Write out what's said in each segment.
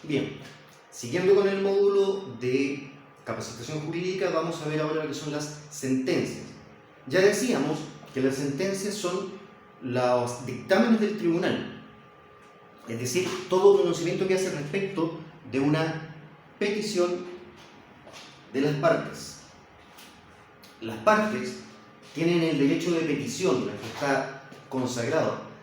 Bien, siguiendo con el módulo de capacitación jurídica, vamos a ver ahora lo que son las sentencias. Ya decíamos que las sentencias son los dictámenes del tribunal, es decir, todo pronunciamiento que hace respecto de una petición de las partes. Las partes tienen el derecho de petición, que está consagrado.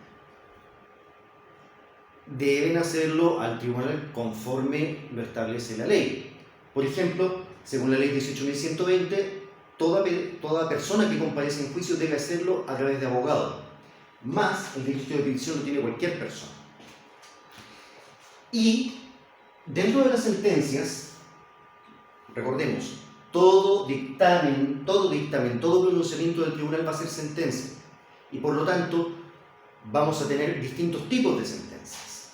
Deben hacerlo al tribunal conforme lo establece la ley. Por ejemplo, según la ley 18.120, toda persona que comparece en juicio debe hacerlo a través de abogado. Más el derecho de petición lo tiene cualquier persona. Y dentro de las sentencias, recordemos, todo dictamen, todo pronunciamiento del tribunal va a ser sentencia. Y por lo tanto, vamos a tener distintos tipos de sentencias.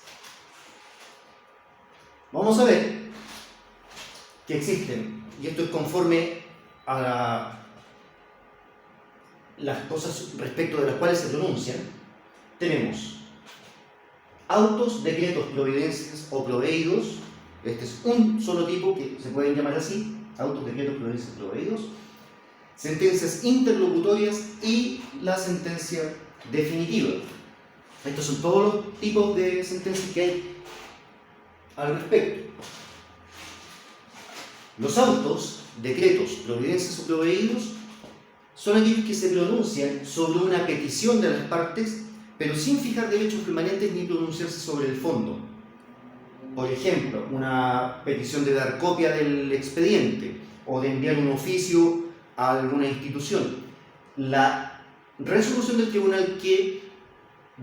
Vamos a ver que existen, y esto es conforme a las cosas respecto de las cuales se pronuncian. Tenemos autos, decretos, providencias o proveídos. Este es un solo tipo que se pueden llamar así: autos, decretos, providencias, proveídos. Sentencias interlocutorias y la sentencia definitiva. Estos son todos los tipos de sentencias que hay al respecto. Los autos, decretos, providencias o proveídos son aquellos que se pronuncian sobre una petición de las partes, pero sin fijar derechos permanentes ni pronunciarse sobre el fondo. Por ejemplo, una petición de dar copia del expediente o de enviar un oficio a alguna institución. La resolución del tribunal que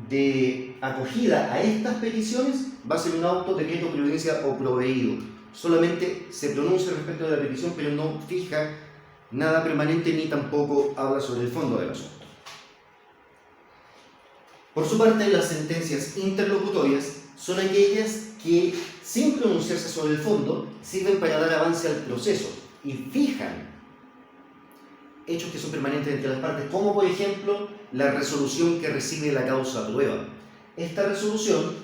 de acogida a estas peticiones va a ser un auto, decreto, providencia o proveído. Solamente se pronuncia respecto de la petición, pero no fija nada permanente ni tampoco habla sobre el fondo del asunto. Por su parte, las sentencias interlocutorias son aquellas que, sin pronunciarse sobre el fondo, sirven para dar avance al proceso y fijan hechos que son permanentes entre las partes, como por ejemplo la resolución que recibe la causa prueba. Esta resolución,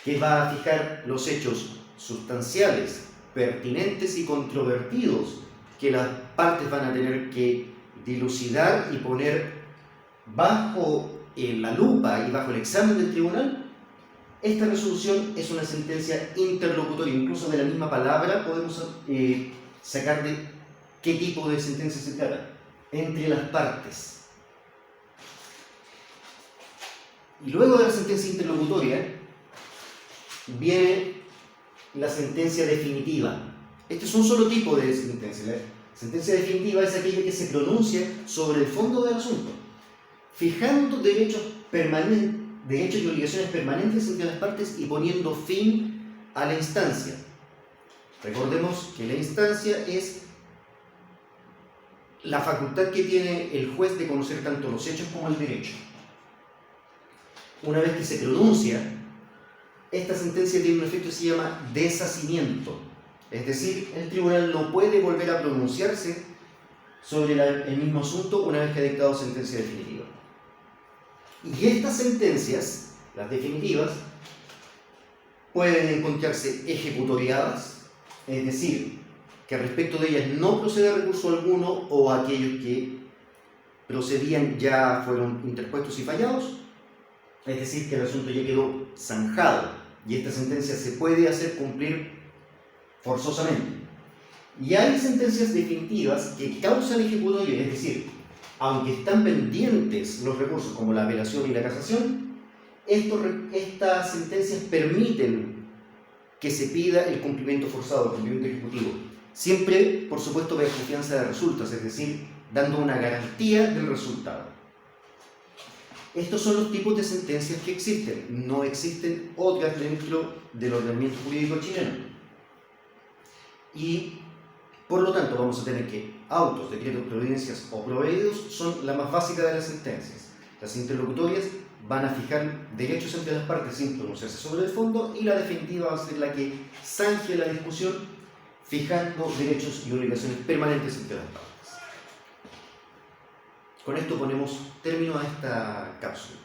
que va a fijar los hechos sustanciales, pertinentes y controvertidos que las partes van a tener que dilucidar y poner bajo la lupa y bajo el examen del tribunal, esta resolución es una sentencia interlocutoria. Incluso de la misma palabra podemos sacar de qué tipo de sentencia se trata, entre las partes. Y luego de la sentencia interlocutoria viene la sentencia definitiva. Este es un solo tipo de sentencia. La sentencia definitiva es aquella que se pronuncia sobre el fondo del asunto, fijando derechos y obligaciones permanentes entre las partes y poniendo fin a la instancia. Recordemos que la instancia es la facultad que tiene el juez de conocer tanto los hechos como el derecho. Una vez que se pronuncia, esta sentencia tiene un efecto que se llama deshacimiento. Es decir, el tribunal no puede volver a pronunciarse sobre el mismo asunto una vez que ha dictado sentencia definitiva. Y estas sentencias, las definitivas, pueden encontrarse ejecutoriadas, es decir, que respecto de ellas no procede recurso alguno, o aquellos que procedían ya fueron interpuestos y fallados, es decir, que el asunto ya quedó zanjado y esta sentencia se puede hacer cumplir forzosamente. Y hay sentencias definitivas que causan ejecutoria, es decir, aunque están pendientes los recursos como la apelación y la casación, estas sentencias permiten que se pida el cumplimiento forzado, el cumplimiento ejecutivo, siempre, por supuesto, de confianza de resultas, es decir, dando una garantía del resultado. Estos son los tipos de sentencias que existen. No existen otras dentro del ordenamiento jurídico chileno. Y, por lo tanto, vamos a tener que autos, decretos, providencias o proveídos son la más básica de las sentencias. Las interlocutorias van a fijar derechos entre las partes sin pronunciarse sobre el fondo, y la definitiva va a ser la que zanje la discusión fijando derechos y obligaciones permanentes entre las partes. Con esto ponemos término a esta cápsula.